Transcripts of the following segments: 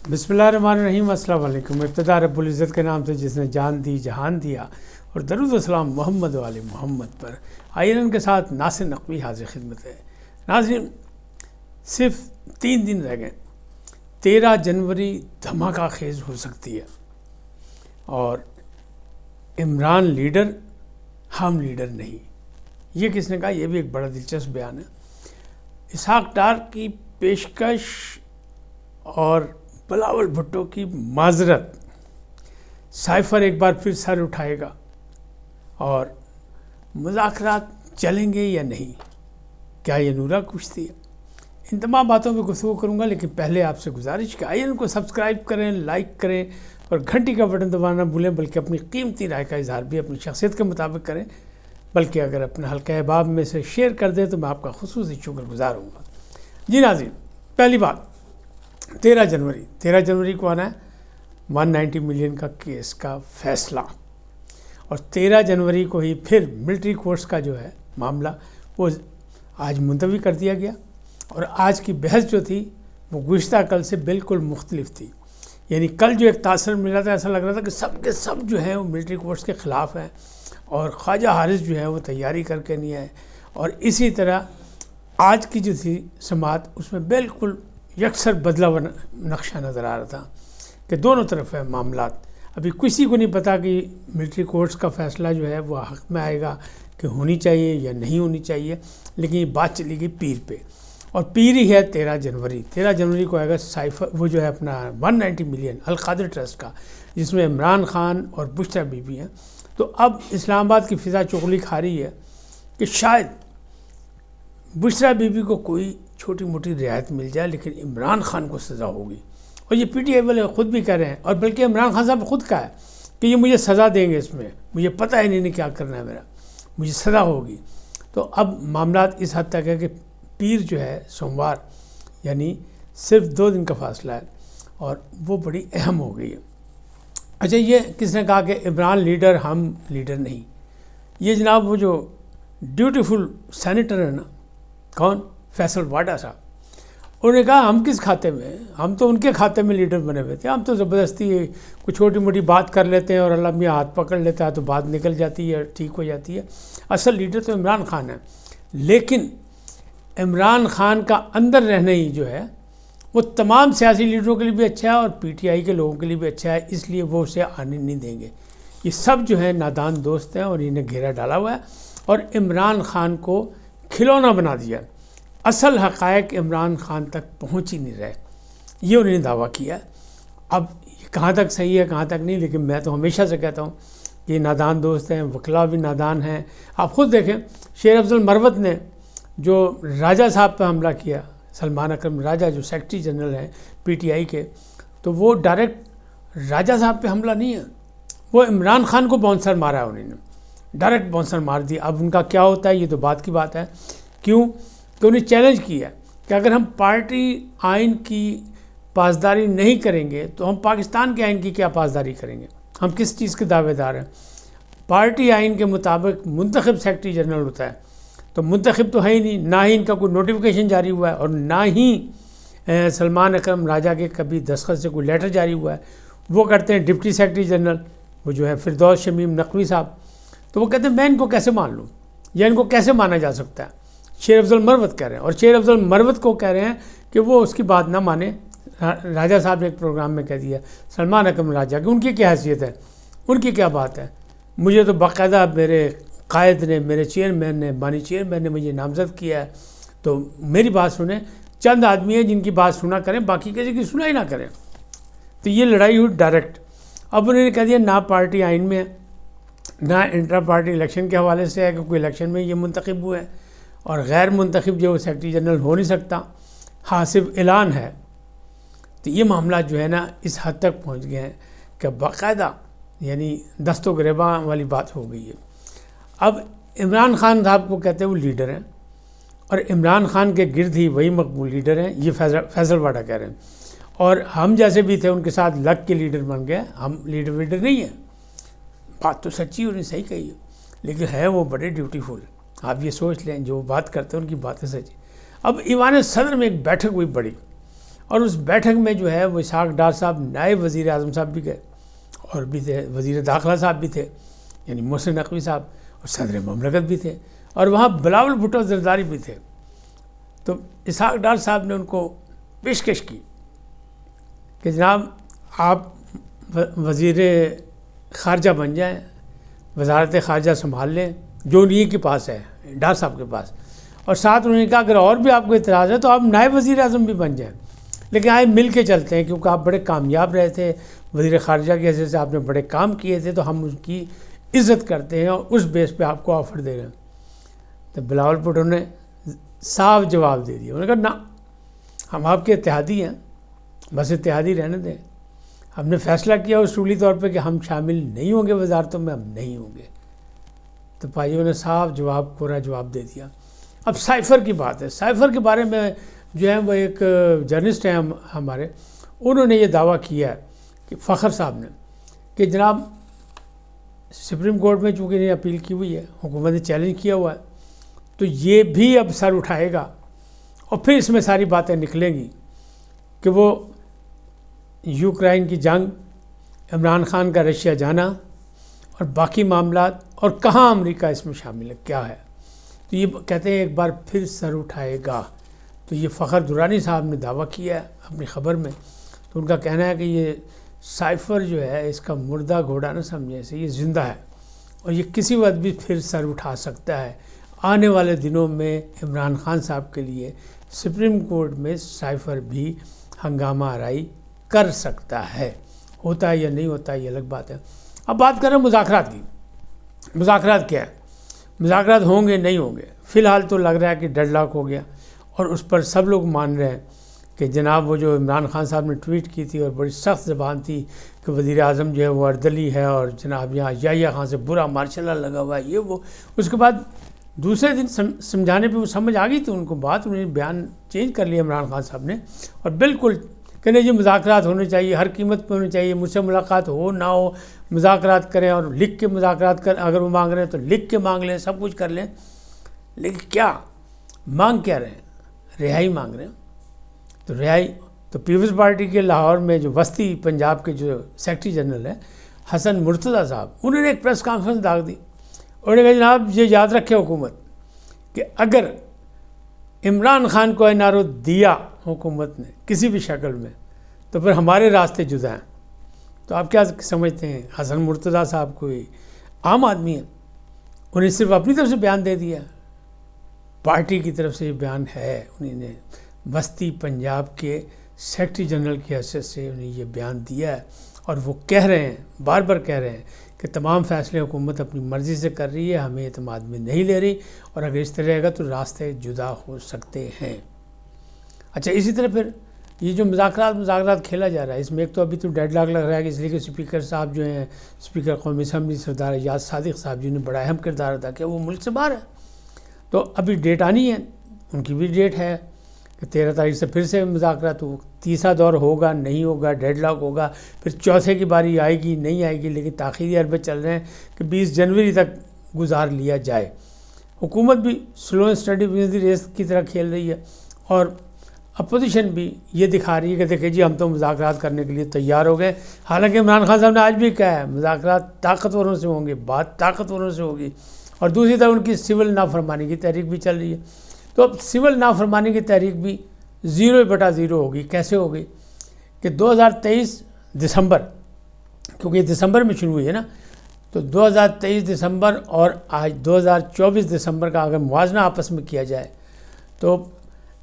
بسم اللہ الرحمن الرحیم۔ السلام علیکم۔ ابتدا رب العزت کے نام سے جس نے جان دی جہان دیا، اور درود و سلام محمد والے محمد پر۔ آئرن کے ساتھ ناصر نقوی حاضر خدمت ہے۔ ناظرین، صرف 3 دن رہ گئے، 13 جنوری دھماکہ خیز ہو سکتی ہے، اور عمران لیڈر، ہم لیڈر نہیں۔ یہ کس نے کہا؟ یہ بھی ایک بڑا دلچسپ بیان ہے۔ اسحاق ڈار کی پیشکش اور بلاول بھٹو کی معذرت، سائفر ایک بار پھر سر اٹھائے گا، اور مذاکرات چلیں گے یا نہیں؟ کیا یہ نورا کشتی ہے؟ ان تمام باتوں پہ گفتگو کروں گا، لیکن پہلے آپ سے گزارش کہ آئین کو سبسکرائب کریں، لائک کریں اور گھنٹی کا بٹن دبانا نہ بھولیں، بلکہ اپنی قیمتی رائے کا اظہار بھی اپنی شخصیت کے مطابق کریں، بلکہ اگر اپنا حلقہ احباب میں سے شیئر کر دیں تو میں آپ کا خصوصی شکر گزار ہوں گا۔ جی ناظرین، پہلی بات، 13 جنوری کو آنا ہے 190 ملین کا کیس کا فیصلہ، اور 13 جنوری کو ہی پھر ملٹری کورٹس کا جو ہے معاملہ وہ آج ملتوی کر دیا گیا، اور آج کی بحث جو تھی وہ گزشتہ کل سے بالکل مختلف تھی۔ یعنی کل جو ایک تاثر ملا تھا، ایسا لگ رہا تھا کہ سب کے سب جو ہیں وہ ملٹری کورٹس کے خلاف ہیں، اور خواجہ حارث جو ہے وہ تیاری کر کے نہیں آئے، اور اسی طرح آج کی جو تھی سماعت اس میں بالکل یکسر بدلا ہوا نقشہ نظر آ رہا تھا کہ دونوں طرف ہے معاملات۔ ابھی کسی کو نہیں پتا کہ ملٹری کورٹس کا فیصلہ جو ہے وہ حق میں آئے گا کہ ہونی چاہیے یا نہیں ہونی چاہیے، لیکن یہ بات چلی گئی پیر پہ، اور پیر ہی ہے 13 جنوری کو آئے گا سائفر، وہ جو ہے اپنا 190 ملین القادر ٹرسٹ کا، جس میں عمران خان اور بشرا بی بی ہیں۔ تو اب اسلام آباد کی فضا چغلی کھا رہی ہے کہ شاید بشرا بی بی کو کوئی چھوٹی موٹی رعایت مل جائے، لیکن عمران خان کو سزا ہوگی، اور یہ پی ٹی آئی والے خود بھی کہہ رہے ہیں، اور بلکہ عمران خان صاحب خود کہا ہے کہ یہ مجھے سزا دیں گے، اس میں مجھے پتہ ہی نہیں کیا کرنا ہے میرا، مجھے سزا ہوگی۔ تو اب معاملات اس حد تک ہے کہ پیر جو ہے سوموار، یعنی صرف 2 دن کا فاصلہ ہے، اور وہ بڑی اہم ہو گئی ہے۔ اچھا، یہ کس نے کہا کہ عمران لیڈر، ہم لیڈر نہیں؟ یہ جناب وہ جو ڈیوٹیفل سینیٹر ہے نا، کون؟ فیصل واڈا صاحب، انہوں نے کہا ہم کس کھاتے میں، ہم تو ان کے کھاتے میں لیڈر بنے ہوئے تھے، ہم تو زبردستی کوئی چھوٹی موٹی بات کر لیتے ہیں اور اللہ میاں ہاتھ پکڑ لیتا ہے تو بات نکل جاتی ہے، ٹھیک ہو جاتی ہے۔ اصل لیڈر تو عمران خان ہے، لیکن عمران خان کا اندر رہنا ہی جو ہے وہ تمام سیاسی لیڈروں کے لیے بھی اچھا ہے اور پی ٹی آئی کے لوگوں کے لیے بھی اچھا ہے، اس لیے وہ اسے آنے نہیں دیں گے۔ یہ سب جو ہے نادان دوست ہیں، اور انہیں گھیرا ڈالا ہوا ہے، اور عمران خان کو کھلونا بنا دیا۔ اصل حقائق عمران خان تک پہنچ ہی نہیں رہے، یہ انہوں نے دعویٰ کیا ہے۔ اب کہاں تک صحیح ہے کہاں تک نہیں، لیکن میں تو ہمیشہ سے کہتا ہوں کہ یہ نادان دوست ہیں، وکلا بھی نادان ہیں۔ آپ خود دیکھیں، شیر افضل مروت نے جو راجہ صاحب پہ حملہ کیا، سلمان اکرم راجہ جو سیکرٹری جنرل ہیں پی ٹی آئی کے، تو وہ ڈائریکٹ راجہ صاحب پہ حملہ نہیں ہے، وہ عمران خان کو باؤنسر مارا ہے، انہوں نے ڈائریکٹ باؤنسر مار دیا۔ اب ان کا کیا ہوتا ہے یہ تو بات کی بات ہے، کیوں کہ انہیں چیلنج کیا کہ اگر ہم پارٹی آئین کی پاسداری نہیں کریں گے تو ہم پاکستان کے آئین کی کیا پاسداری کریں گے؟ ہم کس چیز کے دعوے دار ہیں؟ پارٹی آئین کے مطابق منتخب سیکرٹری جنرل ہوتا ہے، تو منتخب تو ہے ہی نہیں، نہ ہی ان کا کوئی نوٹیفیکیشن جاری ہوا ہے، اور نہ ہی سلمان اکرم راجہ کے کبھی دستخط سے کوئی لیٹر جاری ہوا ہے۔ وہ کرتے ہیں ڈپٹی سیکرٹری جنرل، وہ جو ہے فردوس شمیم نقوی صاحب، تو وہ کہتے ہیں میں ان کو کیسے مان لوں، یا ان کو کیسے مانا جا سکتا ہے؟ شیر افضل مروت کہہ رہے ہیں، اور شیر افضل مروت کو کہہ رہے ہیں کہ وہ اس کی بات نہ مانے۔ راجہ صاحب نے ایک پروگرام میں کہہ دیا سلمان اکرم راجہ کہ ان کی کیا حیثیت ہے، ان کی کیا بات ہے، مجھے تو باقاعدہ میرے قائد نے، میرے چیئرمین نے، بانی چیئرمین نے مجھے نامزد کیا ہے، تو میری بات سنیں۔ چند آدمی ہیں جن کی بات سنا کریں، باقی کسی کی سنا ہی نہ کریں۔ تو یہ لڑائی ہوئی ڈائریکٹ۔ اب انہوں نے کہہ دیا نہ پارٹی آئین میں ہے، نہ انٹرا پارٹی الیکشن کے حوالے سے ہے کہ کوئی الیکشن میں یہ منتخب ہوئے، اور غیر منتخب جو سیکرٹری جنرل ہو نہیں سکتا، ہاں صرف اعلان ہے۔ تو یہ معاملات جو ہے نا اس حد تک پہنچ گئے ہیں کہ باقاعدہ یعنی دست و گریباں والی بات ہو گئی ہے۔ اب عمران خان صاحب کو کہتے ہیں وہ لیڈر ہیں، اور عمران خان کے گرد ہی وہی مقبول لیڈر ہیں، یہ فیصل واڈا کہہ رہے ہیں، اور ہم جیسے بھی تھے ان کے ساتھ لگ کے لیڈر بن گئے، ہم لیڈر نہیں ہیں۔ بات تو سچی انہیں صحیح کہی ہے، لیکن ہے وہ بڑے ڈیوٹیفل، آپ یہ سوچ لیں جو بات کرتے ہیں ان کی باتیں سچی۔ اب ایوان صدر میں ایک بیٹھک ہوئی بڑی، اور اس بیٹھک میں جو ہے وہ اسحاق ڈار صاحب نائب وزیر اعظم صاحب بھی گئے اور بھی تھے، وزیر داخلہ صاحب بھی تھے یعنی محسن نقوی صاحب، اور صدر مملکت بھی تھے، اور وہاں بلاول بھٹو زرداری بھی تھے۔ تو اسحاق ڈار صاحب نے ان کو پیشکش کی کہ جناب آپ وزیر خارجہ بن جائیں، وزارت خارجہ سنبھال لیں جو انہیں کے پاس ہے، ڈار صاحب کے پاس، اور ساتھ انہوں نے کہا اگر اور بھی آپ کو اعتراض ہے تو آپ نائب وزیر اعظم بھی بن جائیں، لیکن آئے مل کے چلتے ہیں کیونکہ آپ بڑے کامیاب رہے تھے، وزیر خارجہ کی حیثیت سے آپ نے بڑے کام کیے تھے، تو ہم ان کی عزت کرتے ہیں اور اس بیس پہ آپ کو آفر دے رہے ہیں۔ تو بلاول بھٹو نے صاف جواب دے دیا، انہوں نے کہا نہ، ہم آپ کے اتحادی ہیں، بس اتحادی رہنے دیں، ہم نے فیصلہ کیا اصولی طور پہ کہ ہم شامل نہیں ہوں گے وزارتوں میں، ہم نہیں ہوں گے۔ تو بھائیوں نے صاف جواب، پورا جواب دے دیا۔ اب سائفر کی بات ہے، سائفر کے بارے میں جو ہے وہ ایک جرنلسٹ ہیں ہمارے، انہوں نے یہ دعویٰ کیا ہے کہ فخر صاحب نے کہ جناب سپریم کورٹ میں چونکہ انہیں اپیل کی ہوئی ہے، حکومت نے چیلنج کیا ہوا ہے، تو یہ بھی اب سر اٹھائے گا اور پھر اس میں ساری باتیں نکلیں گی کہ وہ یوکرائن کی جنگ، عمران خان کا رشیا جانا اور باقی معاملات، اور کہاں امریکہ اس میں شامل ہے، کیا ہے، تو یہ کہتے ہیں ایک بار پھر سر اٹھائے گا۔ تو یہ فخر درانی صاحب نے دعویٰ کیا ہے اپنی خبر میں، تو ان کا کہنا ہے کہ یہ سائفر جو ہے اس کا مردہ گھوڑا نہ سمجھیں اسے، یہ زندہ ہے اور یہ کسی وقت بھی پھر سر اٹھا سکتا ہے۔ آنے والے دنوں میں عمران خان صاحب کے لیے سپریم کورٹ میں سائفر بھی ہنگامہ آرائی کر سکتا ہے، ہوتا ہے یا نہیں ہوتا ہے یہ الگ بات ہے۔ اب بات کریں مذاکرات کی، مذاکرات کیا ہے، مذاکرات ہوں گے نہیں ہوں گے؟ فی الحال تو لگ رہا ہے کہ ڈیڈ لاک ہو گیا، اور اس پر سب لوگ مان رہے ہیں کہ جناب وہ جو عمران خان صاحب نے ٹویٹ کی تھی اور بڑی سخت زبان تھی کہ وزیر اعظم جو ہے وہ اردلی ہے اور جناب یہاں یحییٰ خان سے برا مارشل لا لگا ہوا ہے، یہ وہ، اس کے بعد دوسرے دن سمجھانے پہ وہ سمجھ آ گئی تھی ان کو بات، انہوں نے بیان چینج کر لیا عمران خان صاحب نے، اور بالکل کہ نہیں جی مذاکرات ہونے چاہیے، ہر قیمت پہ ہونے چاہیے، مجھ سے ملاقات ہو نہ ہو مذاکرات کریں، اور لکھ کے مذاکرات کریں، اگر وہ مانگ رہے ہیں تو لکھ کے مانگ لیں، سب کچھ کر لیں۔ لیکن کیا مانگ کیا رہے ہیں؟ رہائی مانگ رہے ہیں۔ تو رہائی تو پیپلز پارٹی کے لاہور میں جو وسطی پنجاب کے جو سیکرٹری جنرل ہیں حسن مرتضیٰ صاحب، انہوں نے ایک پریس کانفرنس داغ دی، انہوں نے کہا جناب یہ یاد رکھے حکومت کہ اگر عمران خان کو این آر او دیا حکومت نے کسی بھی شکل میں تو پھر ہمارے راستے جدا ہیں۔ تو آپ کیا سمجھتے ہیں؟ حسن مرتضیٰ صاحب کوئی عام آدمی ہیں؟ انہیں صرف اپنی طرف سے بیان دے دیا، پارٹی کی طرف سے یہ بیان ہے، انہیں نے وسطی پنجاب کے سیکرٹری جنرل کی حیثیت سے انہیں یہ بیان دیا ہے، اور وہ کہہ رہے ہیں، بار بار کہہ رہے ہیں کہ تمام فیصلے حکومت اپنی مرضی سے کر رہی ہے، ہمیں اعتماد میں نہیں لے رہی، اور اگر اس طرح رہے گا تو راستے جدا ہو سکتے ہیں۔ اچھا، اسی طرح پھر یہ جو مذاکرات کھیلا جا رہا ہے، اس میں ایک تو ابھی تو ڈیڈ لاک لگ رہا ہے کہ اس لیے کہ اسپیکر صاحب جو ہیں، اسپیکر قومی اسمبلی سردار ایاز صادق صاحب جنہوں نے بڑا اہم کردار ادا کیا، وہ ملک سے باہر ہے، تو ابھی ڈیٹ آنی ہے، ان کی بھی ڈیٹ ہے کہ 13 تاریخ سے پھر سے مذاکرات ہو، تیسرا دور ہوگا نہیں ہوگا، ڈیڈ لاک ہوگا، پھر چوتھے کی باری آئے گی نہیں آئے گی، لیکن تاخیری عربے چل رہے ہیں کہ 20 جنوری تک گزار لیا جائے۔ حکومت بھی slow and steady wins the race کی طرح کھیل رہی ہے، اور اپوزیشن بھی یہ دکھا رہی ہے کہ دیکھیں جی ہم تو مذاکرات کرنے کے لیے تیار ہو گئے، حالانکہ عمران خان صاحب نے آج بھی کہا ہے مذاکرات طاقتوروں سے ہوں گے، بات طاقتوروں سے ہوگی، اور دوسری طرف ان کی سول نافرمانی کی تحریک بھی چل رہی ہے۔ تو اب سول نافرمانی کی تحریک بھی 0/0 ہوگی۔ کیسے ہوگی کہ 2023 دسمبر، کیونکہ یہ دسمبر میں شروع ہوئی ہے نا، تو 2023 دسمبر اور آج 2024 دسمبر کا اگر موازنہ آپس میں کیا جائے تو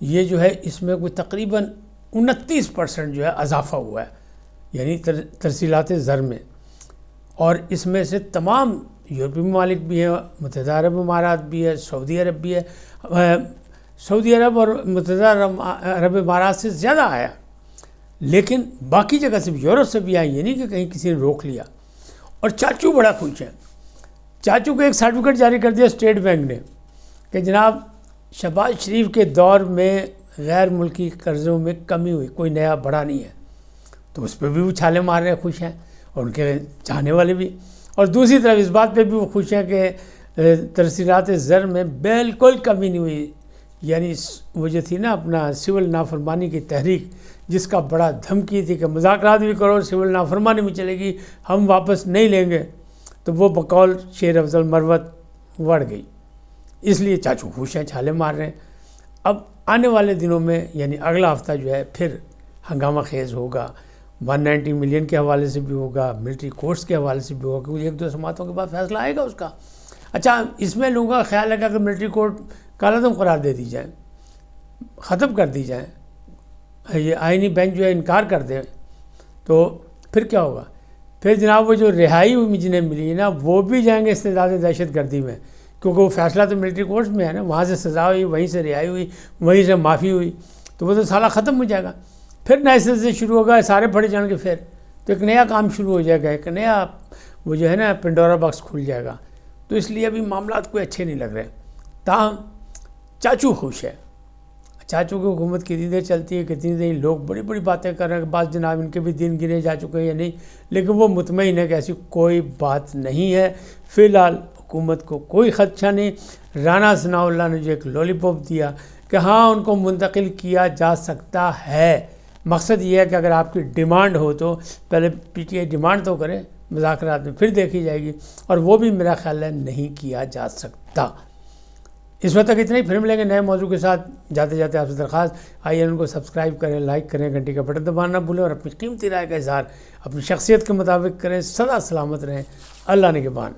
یہ جو ہے اس میں کوئی تقریباً 29% جو ہے اضافہ ہوا ہے، یعنی ترسیلات زر میں، اور اس میں سے تمام یورپی ممالک بھی ہیں، متحدہ عرب امارات بھی ہے، سعودی عرب بھی ہے، سعودی عرب اور متحدہ عرب امارات سے زیادہ آیا، لیکن باقی جگہ سے بھی، یورپ سے بھی آئی، یہ نہیں کہ کہیں کسی نے روک لیا۔ اور چاچو بڑا خوش ہیں، چاچو کو ایک سرٹیفکیٹ جاری کر دیا اسٹیٹ بینک نے کہ جناب شہباز شریف کے دور میں غیر ملکی قرضوں میں کمی ہوئی، کوئی نیا بڑا نہیں ہے، تو اس پہ بھی وہ چھالے مار رہے ہیں، خوش ہیں، اور ان کے چاہنے والے بھی، اور دوسری طرف اس بات پہ بھی وہ خوش ہیں کہ ترسیلات زر میں بالکل کمی نہیں ہوئی، یعنی وہ جو تھی نا اپنا سول نافرمانی کی تحریک، جس کا بڑا دھمکی تھی کہ مذاکرات بھی کرو، سول نافرمانی بھی چلے گی، ہم واپس نہیں لیں گے، تو وہ بقول شیر افضل مروت وڑ گئی۔ اس لیے چاچو خوش ہیں، چھالے مار رہے ہیں۔ اب آنے والے دنوں میں یعنی اگلا ہفتہ جو ہے پھر ہنگامہ خیز ہوگا، 190 ملین کے حوالے سے بھی ہوگا، ملٹری کورٹس کے حوالے سے بھی ہوگا، ایک دو سماعتوں کے بعد فیصلہ آئے گا اس کا۔ اچھا، اس میں لوگوں کا خیال ہے کہ اگر ملٹری کورٹ کالعدم قرار دے دی جائیں، ختم کر دی جائیں، یہ آئینی بینچ جو ہے انکار کر دے، تو پھر کیا ہوگا؟ پھر جناب وہ جو رہائی ہوئی جنہیں ملی نا، وہ بھی جائیں گے استداد دہشت گردی میں، کیونکہ وہ فیصلہ تو ملٹری کورٹس میں ہے نا، وہاں سے سزا ہوئی، وہیں سے رہائی ہوئی، وہیں سے معافی ہوئی، تو وہ تو سالہ ختم ہو جائے گا۔ پھر نئے سے شروع ہوگا، سارے پڑے جائیں گے، پھر تو ایک نیا کام شروع ہو جائے گا، ایک نیا وہ جو ہے نا پنڈورا باکس کھل جائے گا۔ تو اس لیے ابھی معاملات کوئی اچھے نہیں لگ رہے۔ تاہم چاچو خوش ہے۔ چاچو کی حکومت کتنی دیر چلتی ہے، کتنی دیر لوگ بڑی بڑی باتیں کر رہے ہیں کہ بعض جناب ان کے بھی دن گنے جا چکے ہیں یا نہیں، لیکن وہ مطمئن ہے کہ ایسی کوئی بات نہیں ہے۔ فی الحال حکومت کو کوئی خدشہ نہیں۔ رانا ثناء اللہ نے جو ایک لولی پاپ دیا کہ ہاں ان کو منتقل کیا جا سکتا ہے، مقصد یہ ہے کہ اگر آپ کی ڈیمانڈ ہو تو پہلے پی ٹی آئی ڈیمانڈ تو کرے، مذاکرات میں پھر دیکھی جائے گی، اور وہ بھی میرا خیال ہے نہیں کیا جا سکتا۔ اس وقت تک اتنا ہی، پھر ملیں گے نئے موضوع کے ساتھ۔ جاتے جاتے آپ سے درخواست، آئیے ان کو سبسکرائب کریں، لائک کریں، گھنٹی کا بٹن دبانا نہ بھولیں، اور اپنی قیمتی رائے کا اظہار اپنی شخصیت کے مطابق کریں۔ سدا سلامت رہیں، اللہ نگہبان۔